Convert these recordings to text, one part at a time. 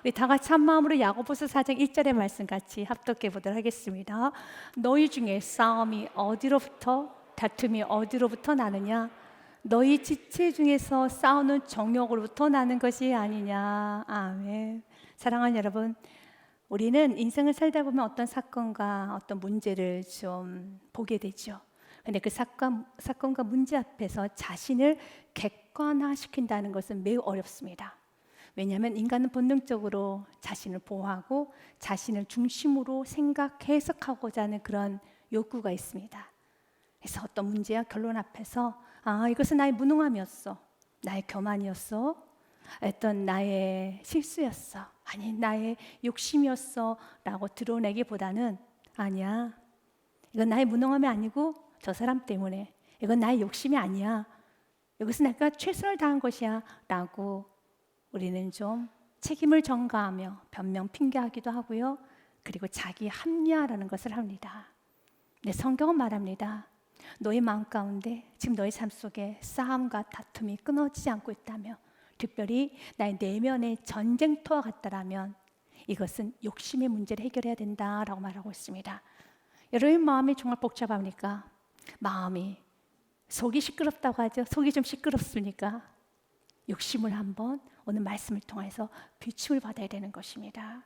우리 다 같이 한 마음으로 야고보서 4장 1절의 말씀 같이 합독해 보도록 하겠습니다. 너희 중에 싸움이 어디로부터 다툼이 어디로부터 나느냐? 너희 지체 중에서 싸우는 정욕으로부터 나는 것이 아니냐. 아멘. 사랑하는 여러분, 우리는 인생을 살다 보면 어떤 사건과 어떤 문제를 좀 보게 되죠. 근데 그 사건과 문제 앞에서 자신을 객관화시킨다는 것은 매우 어렵습니다. 왜냐하면 인간은 본능적으로 자신을 보호하고 자신을 중심으로 해석하고자 하는 그런 욕구가 있습니다. 그래서 어떤 문제와 결론 앞에서 이것은 나의 무능함이었어, 나의 교만이었어, 어떤 나의 실수였어, 아니 나의 욕심이었어 라고 드러내기보다는 아니야, 이건 나의 무능함이 아니고 저 사람 때문에, 이건 나의 욕심이 아니야, 이것은 내가 최선을 다한 것이야 라고 우리는 좀 책임을 전가하며 변명 핑계하기도 하고요. 그리고 자기 합리화라는 것을 합니다. 네, 성경은 말합니다. 너의 마음 가운데 지금 너의 삶 속에 싸움과 다툼이 끊어지지 않고 있다며, 특별히 나의 내면의 전쟁터와 같다라면 이것은 욕심의 문제를 해결해야 된다라고 말하고 있습니다. 여러분 마음이 정말 복잡합니까? 마음이 속이 시끄럽다고 하죠. 속이 좀 시끄럽습니까? 욕심을 한번 오늘 말씀을 통해서 비침을 받아야 되는 것입니다.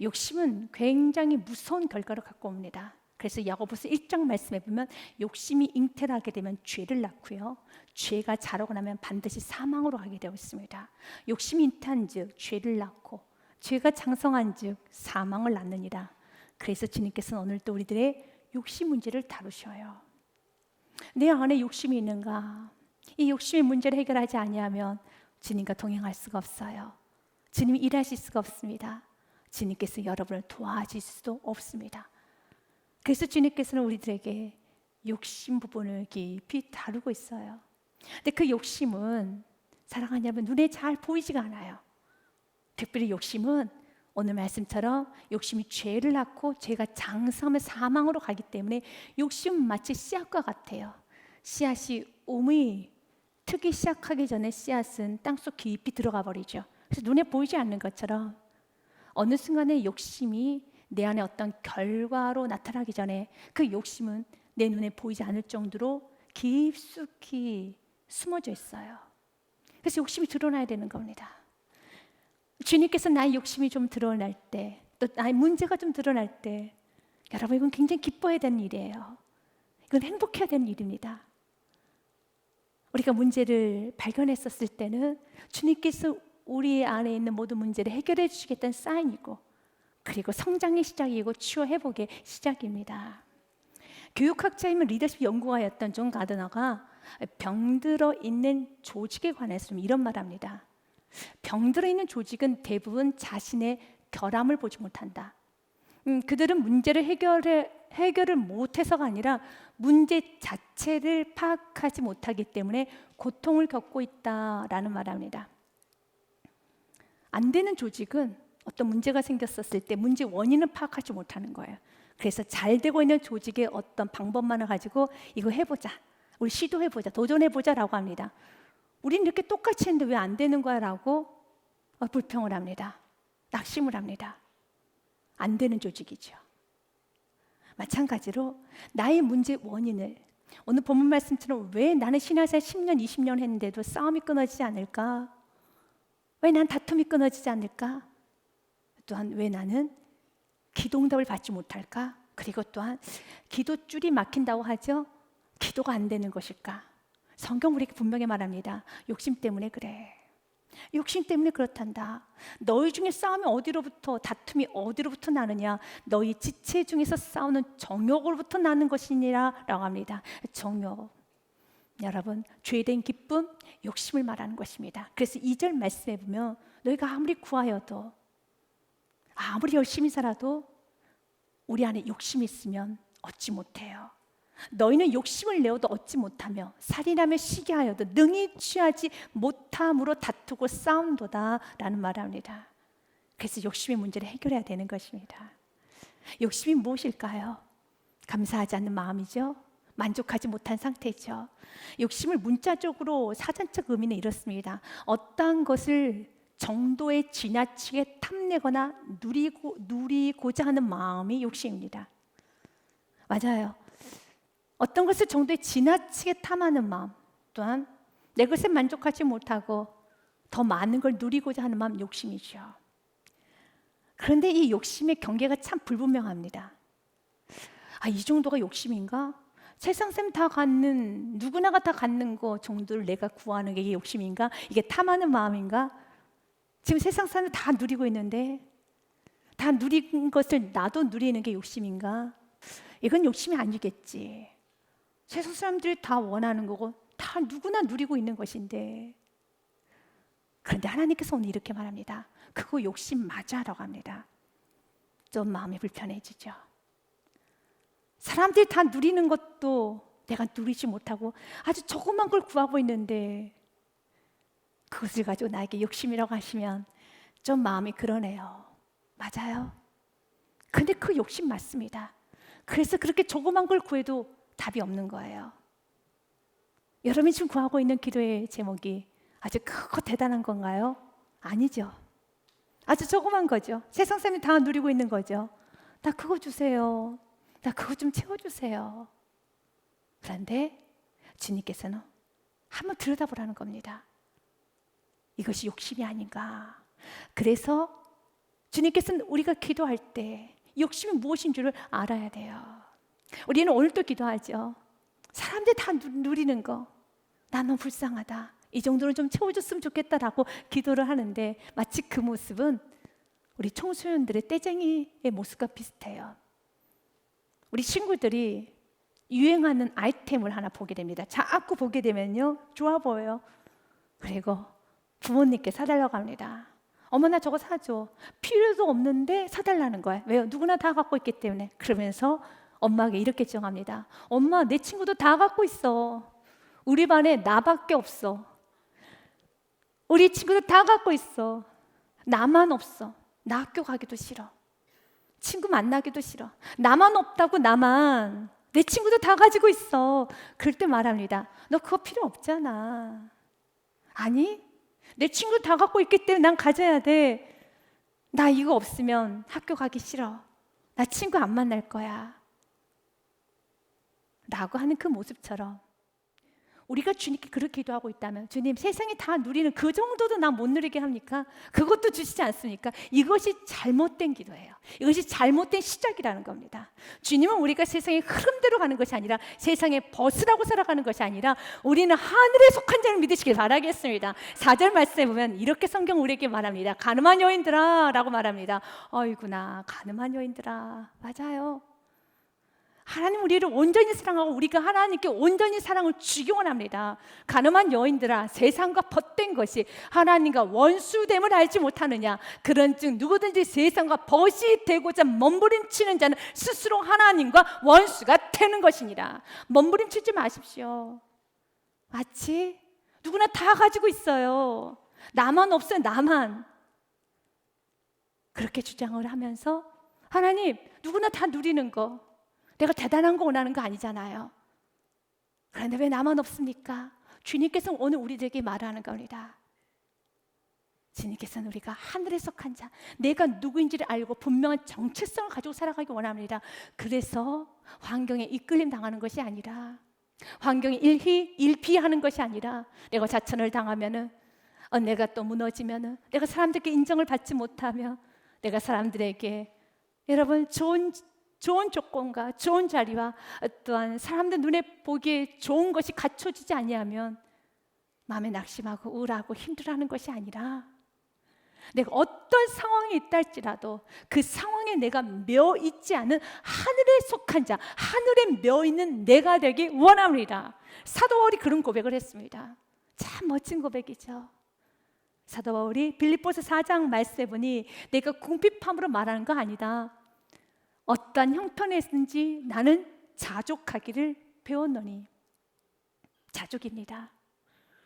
욕심은 굉장히 무서운 결과를 갖고 옵니다. 그래서 야고보서 1장 말씀에 보면 욕심이 잉태하게 되면 죄를 낳고요, 죄가 자라고 나면 반드시 사망으로 가게 되어 있습니다. 욕심이 잉태한 즉 죄를 낳고 죄가 장성한 즉 사망을 낳느니라. 그래서 주님께서는 오늘도 우리들의 욕심 문제를 다루셔요. 내 안에 욕심이 있는가? 이 욕심의 문제를 해결하지 아니하면 주님과 동행할 수가 없어요. 주님이 일하실 수가 없습니다. 주님께서 여러분을 도와줄 수도 없습니다. 그래서 주님께서는 우리들에게 욕심 부분을 깊이 다루고 있어요. 근데 그 욕심은 사랑하는 여러분 눈에 잘 보이지가 않아요. 특별히 욕심은 오늘 말씀처럼 욕심이 죄를 낳고 죄가 장성하면 사망으로 가기 때문에 욕심은 마치 씨앗과 같아요. 씨앗이 우미 트기 시작하기 전에 씨앗은 땅속 깊이 들어가 버리죠. 그래서 눈에 보이지 않는 것처럼 어느 순간에 욕심이 내 안에 어떤 결과로 나타나기 전에 그 욕심은 내 눈에 보이지 않을 정도로 깊숙이 숨어져 있어요. 그래서 욕심이 드러나야 되는 겁니다. 주님께서 나의 욕심이 좀 드러날 때, 또 나의 문제가 좀 드러날 때, 여러분 이건 굉장히 기뻐해야 되는 일이에요. 이건 행복해야 되는 일입니다. 우리가 문제를 발견했었을 때는 주님께서 우리 안에 있는 모든 문제를 해결해 주시겠다는 사인이고, 그리고 성장의 시작이고 치유 회복의 시작입니다. 교육학자이며 리더십 연구가였던 존 가드너가 병들어 있는 조직에 관해서 이런 말합니다. 병들어 있는 조직은 대부분 자신의 결함을 보지 못한다. 그들은 문제를 해결을 못해서가 아니라 문제 자체를 파악하지 못하기 때문에 고통을 겪고 있다라는 말합니다. 안 되는 조직은 어떤 문제가 생겼었을 때 문제 원인을 파악하지 못하는 거예요. 그래서 잘 되고 있는 조직의 어떤 방법만을 가지고 이거 해보자, 우리 시도해보자, 도전해보자라고 합니다. 우리는 이렇게 똑같이 했는데 왜 안 되는 거야? 라고 불평을 합니다. 낙심을 합니다. 안 되는 조직이죠. 마찬가지로 나의 문제 원인을, 오늘 본문 말씀처럼 왜 나는 신앙생활 10년, 20년 했는데도 싸움이 끊어지지 않을까? 왜 난 다툼이 끊어지지 않을까? 또한 왜 나는 기도응답을 받지 못할까? 그리고 또한 기도줄이 막힌다고 하죠? 기도가 안 되는 것일까? 성경 우리에게 분명히 말합니다. 욕심 때문에 그래. 욕심 때문에 그렇단다. 너희 중에 싸움이 어디로부터, 다툼이 어디로부터 나느냐? 너희 지체 중에서 싸우는 정욕으로부터 나는 것이니라 라고 합니다. 정욕, 여러분 죄된 기쁨, 욕심을 말하는 것입니다. 그래서 2절 말씀에 보면 너희가 아무리 구하여도, 아무리 열심히 살아도 우리 안에 욕심이 있으면 얻지 못해요. 너희는 욕심을 내어도 얻지 못하며 살인하며 시기하여도 능히 취하지 못함으로 다투고 싸움도다 라는 말을 합니다. 그래서 욕심의 문제를 해결해야 되는 것입니다. 욕심이 무엇일까요? 감사하지 않는 마음이죠. 만족하지 못한 상태죠. 욕심을 문자적으로 사전적 의미는 이렇습니다. 어떠한 것을 정도에 지나치게 탐내거나 누리고자 하는 마음이 욕심입니다. 맞아요. 어떤 것을 정도에 지나치게 탐하는 마음, 또한 내 것에 만족하지 못하고 더 많은 걸 누리고자 하는 마음, 욕심이죠. 그런데 이 욕심의 경계가 참 불분명합니다. 이 정도가 욕심인가? 세상 사람 다 갖는, 누구나가 다 갖는 거 정도를 내가 구하는 게 이게 욕심인가? 이게 탐하는 마음인가? 지금 세상 사람들 다 누리고 있는데 다 누린 것을 나도 누리는 게 욕심인가? 이건 욕심이 아니겠지. 세상 사람들이 다 원하는 거고 다 누구나 누리고 있는 것인데, 그런데 하나님께서 오늘 이렇게 말합니다. 그거 욕심 맞아 라고 합니다. 좀 마음이 불편해지죠. 사람들이 다 누리는 것도 내가 누리지 못하고 아주 조그만 걸 구하고 있는데 그것을 가지고 나에게 욕심이라고 하시면 좀 마음이 그러네요. 맞아요. 근데 그 욕심 맞습니다. 그래서 그렇게 조그만 걸 구해도 답이 없는 거예요. 여러분이 지금 구하고 있는 기도의 제목이 아주 크고 대단한 건가요? 아니죠. 아주 조그만 거죠. 세상 사람이 다 누리고 있는 거죠. 나 그거 주세요. 나 그거 좀 채워주세요. 그런데 주님께서는 한번 들여다보라는 겁니다. 이것이 욕심이 아닌가. 그래서 주님께서는 우리가 기도할 때 욕심이 무엇인 줄을 알아야 돼요. 우리는 오늘도 기도하죠. 사람들이 다 누리는 거, 나 너무 불쌍하다, 이 정도는 좀 채워줬으면 좋겠다라고 기도를 하는데, 마치 그 모습은 우리 청소년들의 떼쟁이의 모습과 비슷해요. 우리 친구들이 유행하는 아이템을 하나 보게 됩니다. 자꾸 보게 되면요, 좋아 보여요. 그리고 부모님께 사달라고 합니다. 어머, 나 저거 사줘. 필요도 없는데 사달라는 거예요. 왜요? 누구나 다 갖고 있기 때문에. 그러면서 엄마에게 이렇게 정합니다. 엄마, 내 친구도 다 갖고 있어. 우리 반에 나밖에 없어. 우리 친구들 다 갖고 있어. 나만 없어. 나 학교 가기도 싫어. 친구 만나기도 싫어. 나만 없다고, 나만. 내 친구도 다 가지고 있어. 그럴 때 말합니다. 너 그거 필요 없잖아. 아니, 내 친구 다 갖고 있기 때문에 난 가져야 돼. 나 이거 없으면 학교 가기 싫어. 나 친구 안 만날 거야. 라고 하는 그 모습처럼 우리가 주님께 그렇게 기도하고 있다면, 주님, 세상이 다 누리는 그 정도도 나 못 누리게 합니까? 그것도 주시지 않습니까? 이것이 잘못된 기도예요. 이것이 잘못된 시작이라는 겁니다. 주님은 우리가 세상의 흐름대로 가는 것이 아니라, 세상에 벗으라고 살아가는 것이 아니라, 우리는 하늘에 속한 자를 믿으시길 바라겠습니다. 4절 말씀에 보면 이렇게 성경 우리에게 말합니다. 가늠한 여인들아 라고 말합니다. 어이구나, 가늠한 여인들아. 맞아요. 하나님 우리를 온전히 사랑하고 우리가 하나님께 온전히 사랑을 주기 원합니다. 가늠한 여인들아, 세상과 벗된 것이 하나님과 원수됨을 알지 못하느냐. 그런즉 누구든지 세상과 벗이 되고자 몸부림치는 자는 스스로 하나님과 원수가 되는 것이니라. 몸부림치지 마십시오. 마치 누구나 다 가지고 있어요. 나만 없어요. 나만. 그렇게 주장을 하면서, 하나님, 누구나 다 누리는 거, 내가 대단한 거 원하는 거 아니잖아요. 그런데 왜 나만 없습니까? 주님께서 오늘 우리들에게 말하는 겁니다. 주님께서는 우리가 하늘에 속한 자, 내가 누구인지를 알고 분명한 정체성을 가지고 살아가기 원합니다. 그래서 환경에 이끌림 당하는 것이 아니라, 환경에 일피하는 것이 아니라, 내가 자천을 당하면은, 내가 또 무너지면은, 내가 사람들께 인정을 받지 못하면, 내가 사람들에게, 여러분, 좋은 조건과 좋은 자리와 또한 사람들 눈에 보기에 좋은 것이 갖춰지지 아니하면 마음에 낙심하고 우울하고 힘들어하는 것이 아니라, 내가 어떤 상황에 있다 할지라도 그 상황에 내가 며 있지 않은 하늘에 속한 자, 하늘에 며 있는 내가 되기 원합니다. 사도 바울이 그런 고백을 했습니다. 참 멋진 고백이죠. 사도 바울이 빌립보서 4장 말씀해 보니, 내가 궁핍함으로 말하는 거 아니다. 어떠한 형편에든지 나는 자족하기를 배웠노니. 자족입니다.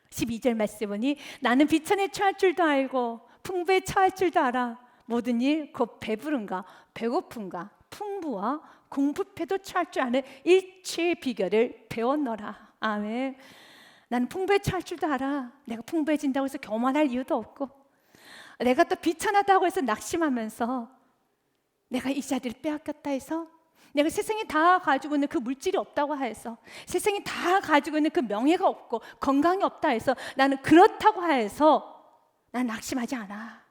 12절 말씀해 보니, 나는 비천에 처할 줄도 알고 풍부에 처할 줄도 알아. 모든 일 곧 배부른가 배고픈가 풍부와 궁핍에도 처할 줄 아는 일체의 비결을 배웠노라. 아멘. 나는 풍부에 처할 줄도 알아. 내가 풍부해진다고 해서 교만할 이유도 없고, 내가 또 비천하다고 해서 낙심하면서 내가 이 자리를 빼앗겼다 해서, 내가 세상에 다 가지고 있는 그 물질이 없다고 해서, 세상에 다 가지고 있는 그 명예가 없고 건강이 없다 해서 나는 그렇다고 해서 난 낙심하지 않아.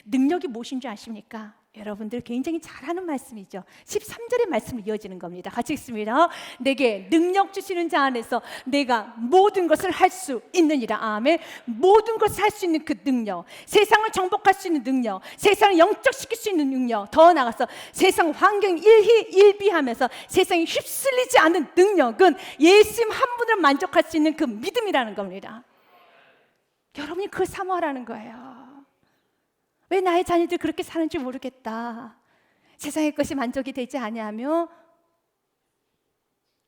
능력이 무엇인지 아십니까? 여러분들 굉장히 잘하는 말씀이죠. 13절의 말씀이 이어지는 겁니다. 같이 읽습니다. 내게 능력 주시는 자 안에서 내가 모든 것을 할 수 있느니라. 아멘. 모든 것을 할 수 있는 그 능력, 세상을 정복할 수 있는 능력, 세상을 영적시킬 수 있는 능력, 더 나아가서 세상 환경 일희일비하면서 세상에 휩쓸리지 않는 능력은 예수님 한 분을 만족할 수 있는 그 믿음이라는 겁니다. 여러분이 그걸 사모하라는 거예요. 왜 나의 자녀들이 그렇게 사는지 모르겠다. 세상의 것이 만족이 되지 아니하며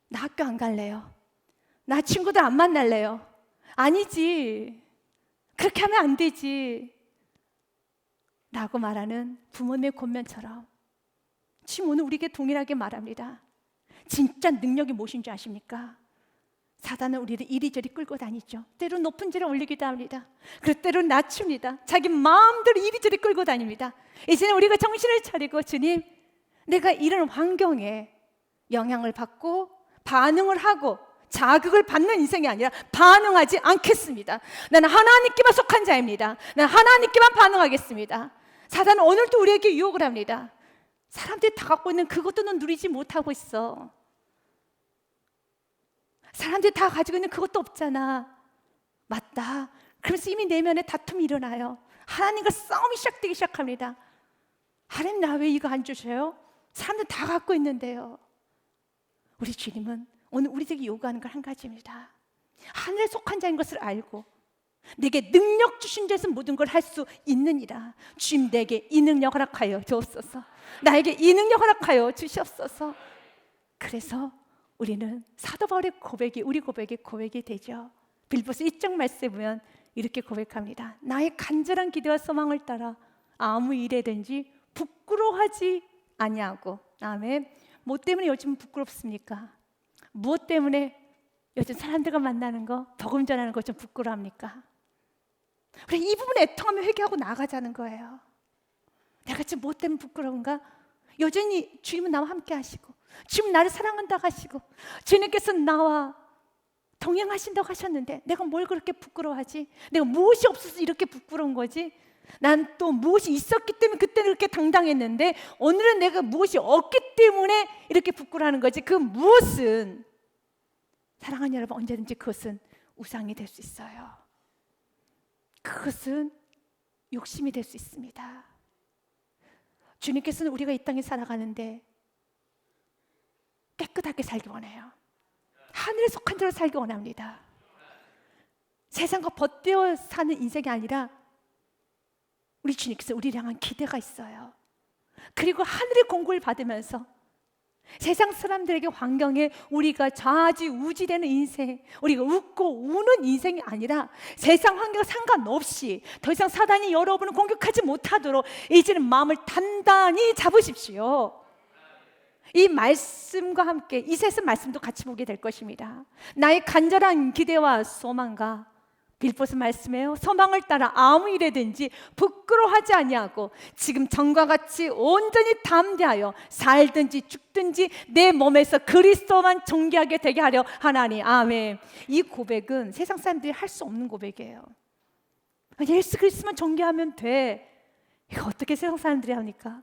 나 학교 안 갈래요. 나 친구들 안 만날래요. 아니지. 그렇게 하면 안 되지. 라고 말하는 부모님의 권면처럼 지금 오늘 우리에게 동일하게 말합니다. 진짜 능력이 무엇인지 아십니까? 사단은 우리를 이리저리 끌고 다니죠. 때로는 높은 지를 올리기도 합니다. 그리고 때로는 낮춥니다. 자기 마음대로 이리저리 끌고 다닙니다. 이제는 우리가 정신을 차리고, 주님, 내가 이런 환경에 영향을 받고 반응을 하고 자극을 받는 인생이 아니라 반응하지 않겠습니다. 나는 하나님께만 속한 자입니다. 나는 하나님께만 반응하겠습니다. 사단은 오늘도 우리에게 유혹을 합니다. 사람들이 다 갖고 있는 그것도 넌 누리지 못하고 있어. 사람들이 다 가지고 있는 그것도 없잖아. 맞다. 그래서 이미 내면에 다툼이 일어나요. 하나님과 싸움이 시작되기 시작합니다. 하나님, 나 왜 이거 안 주셔요? 사람들 다 갖고 있는데요. 우리 주님은 오늘 우리에게 요구하는 걸 한 가지입니다. 하늘에 속한 자인 것을 알고 내게 능력 주신 데서 모든 걸 할 수 있느니라. 주님, 내게 이 능력 허락하여 주옵소서. 나에게 이 능력 허락하여 주시옵소서. 그래서 우리는 사도 바울의 고백이 우리 고백이 되죠. 빌보스 1장 말씀에 보면 이렇게 고백합니다. 나의 간절한 기대와 소망을 따라 아무 일에든지 부끄러워하지 아니하고. 아멘. 뭐 때문에 요즘 부끄럽습니까? 무엇 때문에 요즘 사람들과 만나는 거, 복음 전하는 거 좀 부끄러워합니까? 우리 이 부분에 애통하며 회개하고 나가자는 거예요. 내가 지금 무엇 때문에 부끄러운가? 여전히 주님은 나와 함께 하시고, 주님 나를 사랑한다고 하시고, 주님께서 나와 동행하신다고 하셨는데 내가 뭘 그렇게 부끄러워하지? 내가 무엇이 없어서 이렇게 부끄러운 거지? 난 또 무엇이 있었기 때문에 그때는 그렇게 당당했는데 오늘은 내가 무엇이 없기 때문에 이렇게 부끄러워하는 거지. 그 무엇은, 사랑하는 여러분, 언제든지 그것은 우상이 될 수 있어요. 그것은 욕심이 될 수 있습니다. 주님께서는 우리가 이 땅에 살아가는데 깨끗하게 살기 원해요. 하늘에 속한 자로 살기 원합니다. 세상과 벗되어 사는 인생이 아니라 우리 주님께서 우리를 향한 기대가 있어요. 그리고 하늘의 공급을 받으면서 세상 사람들에게 환경에 우리가 좌지우지되는 인생, 우리가 웃고 우는 인생이 아니라 세상 환경과 상관없이 더 이상 사단이 여러분을 공격하지 못하도록 이제는 마음을 단단히 잡으십시오. 이 말씀과 함께 이세스 말씀도 같이 보게 될 것입니다. 나의 간절한 기대와 소망과 빌보스 말씀에요. 소망을 따라 아무 일에든지 부끄러워하지 아니하고 지금 전과 같이 온전히 담대하여 살든지 죽든지 내 몸에서 그리스도만 존귀하게 되게 하려 하나니. 아멘. 이 고백은 세상 사람들이 할 수 없는 고백이에요. 예수 그리스도만 존귀하면 돼. 이거 어떻게 세상 사람들이 합니까?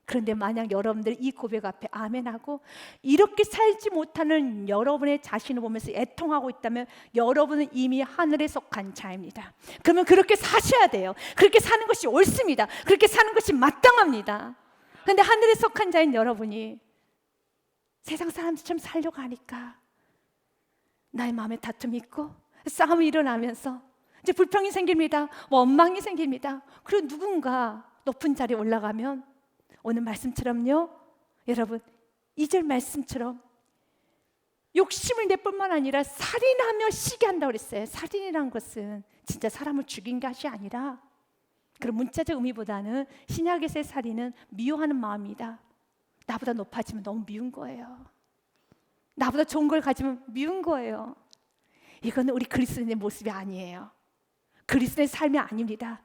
그런데 만약 여러분들이 이 고백 앞에 아멘하고 이렇게 살지 못하는 여러분의 자신을 보면서 애통하고 있다면 여러분은 이미 하늘에 속한 자입니다. 그러면 그렇게 사셔야 돼요. 그렇게 사는 것이 옳습니다. 그렇게 사는 것이 마땅합니다. 그런데 하늘에 속한 자인 여러분이 세상 사람들처럼 살려고 하니까 나의 마음에 다툼이 있고 싸움이 일어나면서 이제 불평이 생깁니다. 원망이 생깁니다. 그리고 누군가 높은 자리에 올라가면 오늘 말씀처럼요, 여러분 2절 말씀처럼 욕심을 낼 뿐만 아니라 살인하며 시게 한다고 그랬어요. 살인이란 것은 진짜 사람을 죽인 것이 아니라, 그런 문자적 의미보다는 신약에서의 살인은 미워하는 마음이다. 나보다 높아지면 너무 미운 거예요. 나보다 좋은 걸 가지면 미운 거예요. 이거는 우리 그리스도인의 모습이 아니에요. 그리스도의 삶이 아닙니다.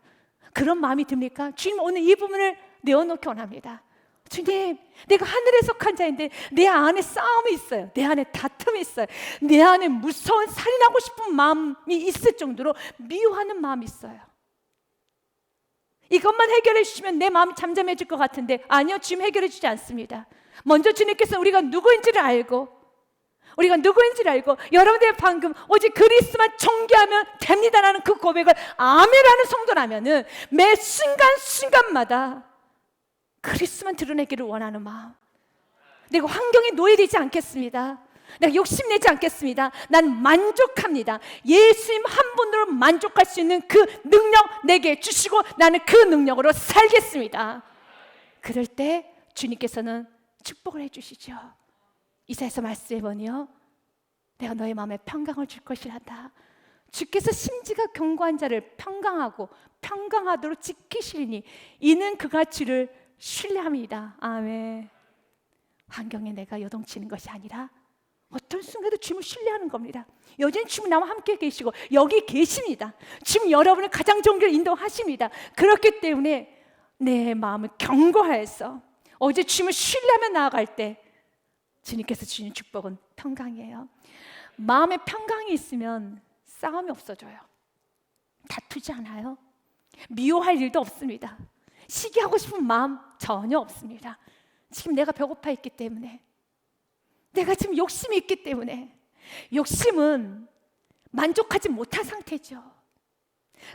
그런 마음이 듭니까? 주님, 오늘 이 부분을 내어놓기 원합니다. 주님, 내가 하늘에 속한 자인데 내 안에 싸움이 있어요. 내 안에 다툼이 있어요. 내 안에 무서운 살인하고 싶은 마음이 있을 정도로 미워하는 마음이 있어요. 이것만 해결해 주시면 내 마음이 잠잠해질 것 같은데, 아니요, 주님 해결해 주지 않습니다. 먼저 주님께서 우리가 누구인지를 알고, 여러분들 방금 오직 그리스도만 존귀하면 됩니다라는 그 고백을 아멘하는 성도라면은 매 순간순간마다 그리스도만 드러내기를 원하는 마음. 내가 환경에 노예되지 않겠습니다. 내가 욕심내지 않겠습니다. 난 만족합니다. 예수님 한 분으로 만족할 수 있는 그 능력 내게 주시고 나는 그 능력으로 살겠습니다. 그럴 때 주님께서는 축복을 해주시죠. 이사야서 말씀해보니요, 내가 너의 마음에 평강을 줄 것이란다. 주께서 심지가 견고한 자를 평강하도록 지키시리니 이는 그가 주를 신뢰합니다. 아멘. 환경에 내가 요동치는 것이 아니라 어떤 순간에도 주님을 신뢰하는 겁니다. 여전히 주님 나와 함께 계시고 여기 계십니다. 주님 여러분을 가장 좋은 길을 인도하십니다. 그렇기 때문에 내 마음을 견고하여서 어제 주님을 신뢰하며 나아갈 때 주님께서 주시는 축복은 평강이에요. 마음에 평강이 있으면 싸움이 없어져요. 다투지 않아요. 미워할 일도 없습니다. 시기하고 싶은 마음 전혀 없습니다. 지금 내가 배고파 있기 때문에, 내가 지금 욕심이 있기 때문에. 욕심은 만족하지 못한 상태죠.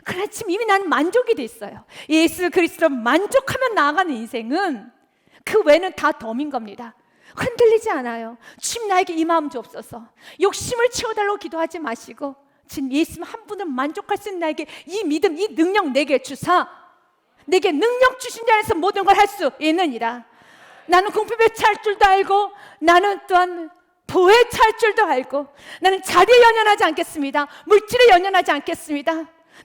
그러나 지금 이미 나는 만족이 돼 있어요. 예수 그리스도로 만족하며 나아가는 인생은 그 외는 다 덤인 겁니다. 흔들리지 않아요. 주님 나에게 이 마음 주옵소서. 욕심을 채워달라고 기도하지 마시고 지금 예수님 한 분을 만족할 수 있는 나에게 이 믿음, 이 능력 내게 주사, 내게 능력 주신 자에서 모든 걸 할 수 있느니라. 나는 궁핍에 찰 줄도 알고, 나는 또한 보에 찰 줄도 알고, 나는 자리에 연연하지 않겠습니다. 물질에 연연하지 않겠습니다.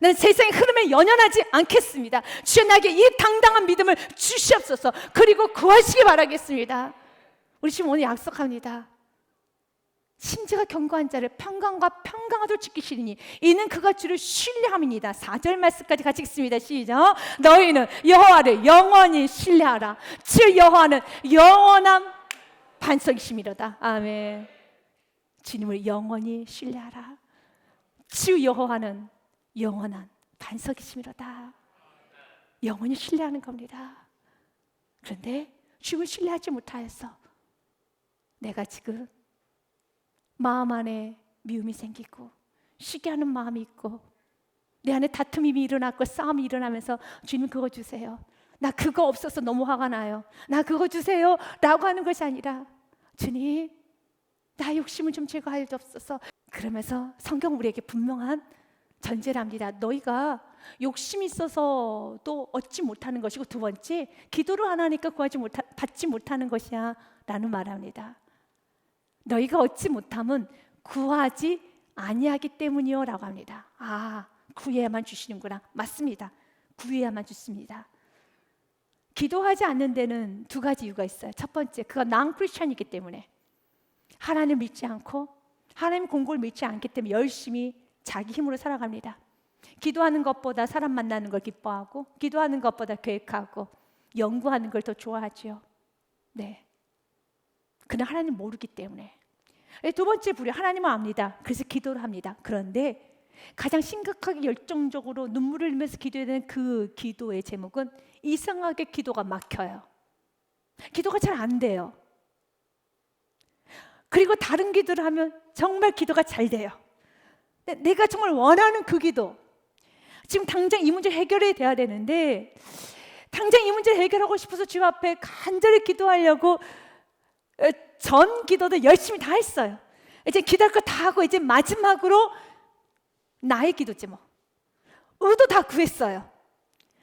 나는 세상의 흐름에 연연하지 않겠습니다. 주여 나에게 이 당당한 믿음을 주시옵소서. 그리고 구하시기 바라겠습니다. 우리 지금 오늘 약속합니다. 심지가 견고한 자를 평강하도록 지키시리니 이는 그가 주를 신뢰함이니이다. 4절 말씀까지 같이 읽습니다. 시작. 너희는 여호와를 영원히 신뢰하라. 주 여호와는 영원한 반석이심이로다. 아멘. 주님을 영원히 신뢰하라. 주 여호와는 영원한 반석이심이로다. 영원히 신뢰하는 겁니다. 그런데 주님을 신뢰하지 못하여서 내가 지금 마음 안에 미움이 생기고 시기하는 마음이 있고 내 안에 다툼이 일어났고 싸움이 일어나면서 주님 그거 주세요. 나 그거 없어서 너무 화가 나요. 나 그거 주세요 라고 하는 것이 아니라 주님 나 욕심을 좀 제거하여 주옵소서. 그러면서 성경 우리에게 분명한 전제를 합니다. 너희가 욕심이 있어서 또 얻지 못하는 것이고, 두 번째 기도를 안 하니까 받지 못하는 것이야 라는 말을 합니다. 너희가 얻지 못함은 구하지 아니하기 때문이요 라고 합니다. 아, 구해야만 주시는구나. 맞습니다. 구해야만 주십니다. 기도하지 않는 데는 두 가지 이유가 있어요. 첫 번째, 그가 non-Christian이기 때문에, 하나님을 믿지 않고 하나님 공고를 믿지 않기 때문에 열심히 자기 힘으로 살아갑니다. 기도하는 것보다 사람 만나는 걸 기뻐하고, 기도하는 것보다 계획하고 연구하는 걸 더 좋아하죠. 네. 그는 하나님 모르기 때문에. 두 번째 부류, 하나님을 압니다. 그래서 기도를 합니다. 그런데 가장 심각하게 열정적으로 눈물을 흘리면서 기도해야 되는 그 기도의 제목은 이상하게 기도가 막혀요. 기도가 잘 안 돼요. 그리고 다른 기도를 하면 정말 기도가 잘 돼요. 내가 정말 원하는 그 기도, 지금 당장 이 문제 해결해야 돼야 되는데 당장 이 문제를 해결하고 싶어서 주님 앞에 간절히 기도하려고 전 기도도 열심히 다 했어요. 이제 기도할 거 다 하고 이제 마지막으로 나의 기도지 뭐. 의도 다 구했어요.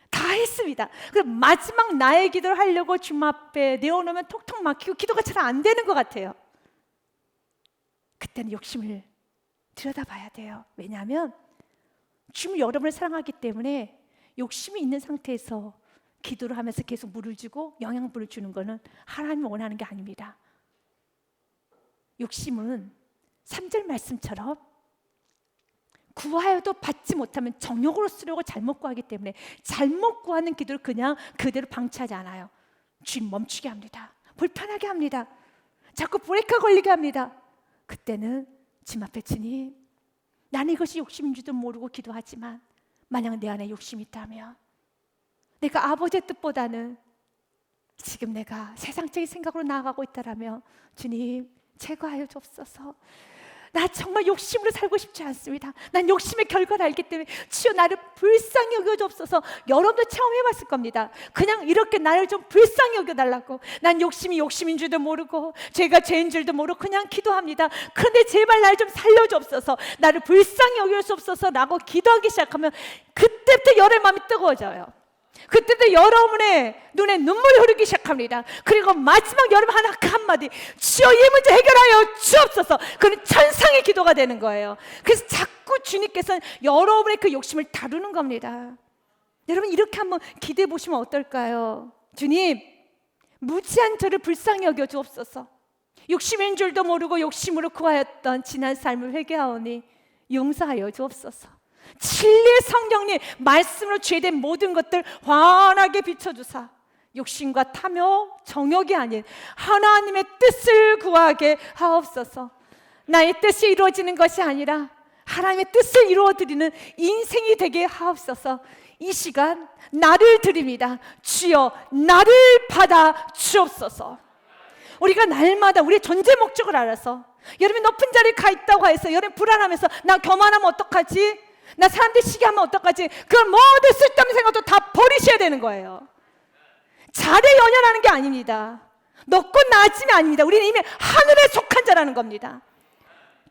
다 했습니다. 그럼 마지막 나의 기도를 하려고 주님 앞에 내어놓으면 톡톡 막히고 기도가 잘 안 되는 것 같아요. 그때는 욕심을 들여다봐야 돼요. 왜냐하면 주님 여러분을 사랑하기 때문에 욕심이 있는 상태에서 기도를 하면서 계속 물을 주고 영양분을 주는 것은 하나님이 원하는 게 아닙니다. 욕심은 3절 말씀처럼 구하여도 받지 못하면 정욕으로 쓰려고 잘못 구하기 때문에 잘못 구하는 기도를 그냥 그대로 방치하지 않아요. 주님 멈추게 합니다. 불편하게 합니다. 자꾸 브레이크가 걸리게 합니다. 그때는 주님 앞에, 주님, 나는 이것이 욕심인 줄도 모르고 기도하지만 만약 내 안에 욕심이 있다면, 내가 아버지의 뜻보다는 지금 내가 세상적인 생각으로 나아가고 있다라면 주님 제거하여 주옵소서. 나 정말 욕심으로 살고 싶지 않습니다. 난 욕심의 결과를 알기 때문에 주여 나를 불쌍히 여겨주옵소서. 여러분도 체험해봤을 겁니다. 그냥 이렇게 나를 좀 불쌍히 여겨달라고. 난 욕심이 욕심인 줄도 모르고 죄가 죄인 줄도 모르고 그냥 기도합니다. 그런데 제발 날 좀 살려주옵소서. 나를 불쌍히 여겨주옵소서 라고 기도하기 시작하면 그때부터 여러분의 마음이 뜨거워져요. 그때부터 여러분의 눈에 눈물이 흐르기 시작합니다. 그리고 마지막 여러분 하나 그 한마디, 주여 이 문제 해결하여 주옵소서. 그는 천상의 기도가 되는 거예요. 그래서 자꾸 주님께서는 여러분의 그 욕심을 다루는 겁니다. 여러분 이렇게 한번 기도해 보시면 어떨까요? 주님, 무지한 저를 불쌍히 여겨 주옵소서. 욕심인 줄도 모르고 욕심으로 구하였던 지난 삶을 회개하오니 용서하여 주옵소서. 진리의 성령님 말씀으로 죄된 모든 것들 환하게 비춰주사 욕심과 탐욕, 정욕이 아닌 하나님의 뜻을 구하게 하옵소서. 나의 뜻이 이루어지는 것이 아니라 하나님의 뜻을 이루어드리는 인생이 되게 하옵소서. 이 시간 나를 드립니다. 주여 나를 받아 주옵소서. 우리가 날마다 우리의 존재 목적을 알아서, 여러분이 높은 자리에 가 있다고 해서 여러분 불안하면서 나 교만하면 어떡하지? 나 사람들 시기하면 어떡하지? 그런 모든 쓸데없는 생각도 다 버리셔야 되는 거예요. 잘에 연연하는 게 아닙니다. 높고 낮음이 아닙니다. 우리는 이미 하늘에 속한 자라는 겁니다.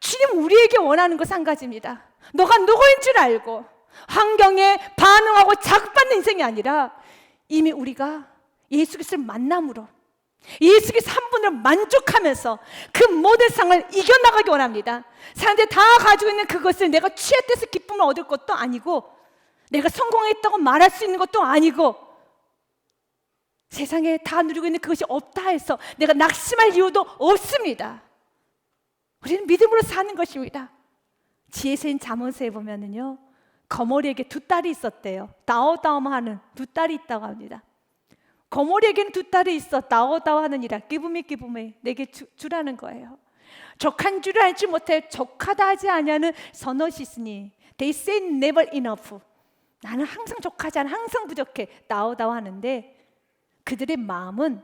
주님 우리에게 원하는 것은 한 가지입니다. 너가 누구인 줄 알고 환경에 반응하고 자극받는 인생이 아니라 이미 우리가 예수 그리스도를 만남으로 예수 그리스도 한 분으로 만족하면서 그 모든 상을 이겨나가기 원합니다. 사람들이 다 가지고 있는 그것을 내가 취했대서 기쁨을 얻을 것도 아니고 내가 성공했다고 말할 수 있는 것도 아니고 세상에 다 누리고 있는 그것이 없다 해서 내가 낙심할 이유도 없습니다. 우리는 믿음으로 사는 것입니다. 지혜서인 잠언서에 보면은요, 거머리에게 두 딸이 있었대요. 다오다오하는 두 딸이 있다고 합니다. 거머리에게는 두 딸이 있어. 다오다오하느니라. 기브미 내게 주라는 거예요. 족한 줄을 알지 못해 족하다 하지 아니하는 선옷이 있으니 They say never enough. 나는 항상 족하지 않아, 항상 부족해. 다오다오 하는데 그들의 마음은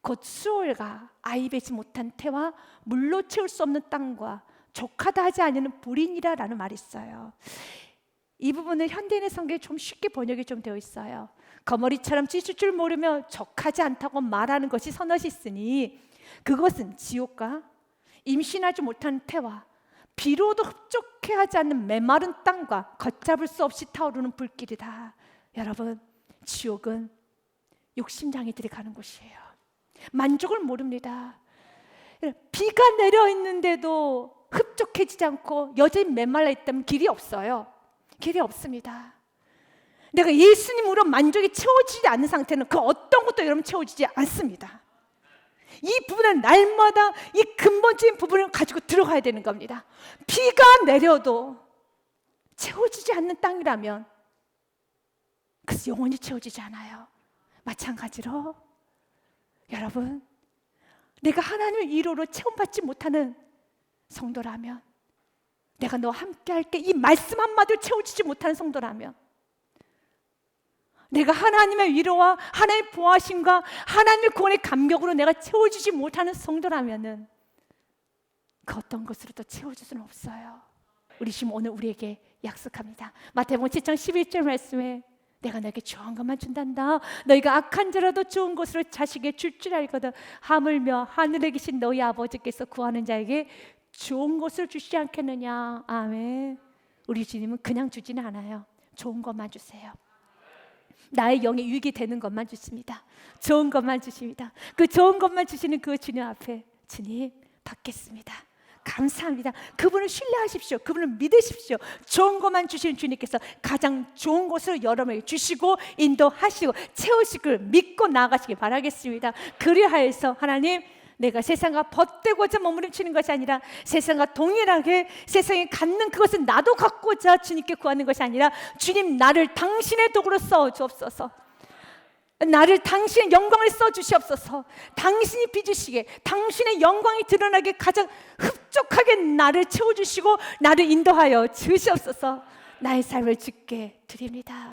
곧 수월과 아이 베지 못한 태와 물로 채울 수 없는 땅과 족하다 하지 아니하는 불인이라라는 말이 있어요. 이 부분은 현대인의 성경에 좀 쉽게 번역이 좀 되어 있어요. 거머리처럼 찢을 줄 모르며 족하지 않다고 말하는 것이 선엇이 있으니 그것은 지옥과 임신하지 못한 태와 비로도 흡족해 하지 않는 메마른 땅과 걷잡을 수 없이 타오르는 불길이다. 여러분, 지옥은 욕심장애들이 가는 곳이에요. 만족을 모릅니다. 비가 내려 있는데도 흡족해지지 않고 여전히 메말라 있다면 길이 없어요. 길이 없습니다. 내가 예수님으로 만족이 채워지지 않는 상태는 그 어떤 것도 여러분 채워지지 않습니다. 이 부분은 날마다 이 근본적인 부분을 가지고 들어가야 되는 겁니다. 비가 내려도 채워지지 않는 땅이라면 그래서 영원히 채워지지 않아요. 마찬가지로 여러분, 내가 하나님의 위로로 체험받지 못하는 성도라면, 내가 너와 함께 할게 이 말씀 한마디로 채워지지 못하는 성도라면, 내가 하나님의 위로와 하나님의 보호하심과 하나님의 구원의 감격으로 내가 채워지지 못하는 성도라면은 그 어떤 것으로도 채워줄 수는 없어요. 우리 지금 오늘 우리에게 약속합니다. 마태복음 7장 11절 말씀에 내가 너에게 좋은 것만 준단다. 너희가 악한 자라도 좋은 것으로 자식에게 줄 줄 알거든. 하물며 하늘에 계신 너희 아버지께서 구하는 자에게 좋은 것을 주시지 않겠느냐. 아멘. 우리 주님은 그냥 주지는 않아요. 좋은 것만 주세요. 나의 영에 유익이 되는 것만 주십니다. 좋은 것만 주십니다. 그 좋은 것만 주시는 그 주님 앞에 주님 받겠습니다. 감사합니다. 그분을 신뢰하십시오. 그분을 믿으십시오. 좋은 것만 주시는 주님께서 가장 좋은 것을 여러분에게 주시고 인도하시고 채우시길 믿고 나아가시길 바라겠습니다. 그리하여서 하나님 내가 세상과 벗대고자 몸부림치는 것이 아니라 세상과 동일하게 세상에 갖는 그것은 나도 갖고자 주님께 구하는 것이 아니라 주님 나를 당신의 도구로 써주옵소서. 나를 당신의 영광을 써주시옵소서. 당신이 빚으시게 당신의 영광이 드러나게 가장 흡족하게 나를 채워주시고 나를 인도하여 주시옵소서. 나의 삶을 주께 드립니다.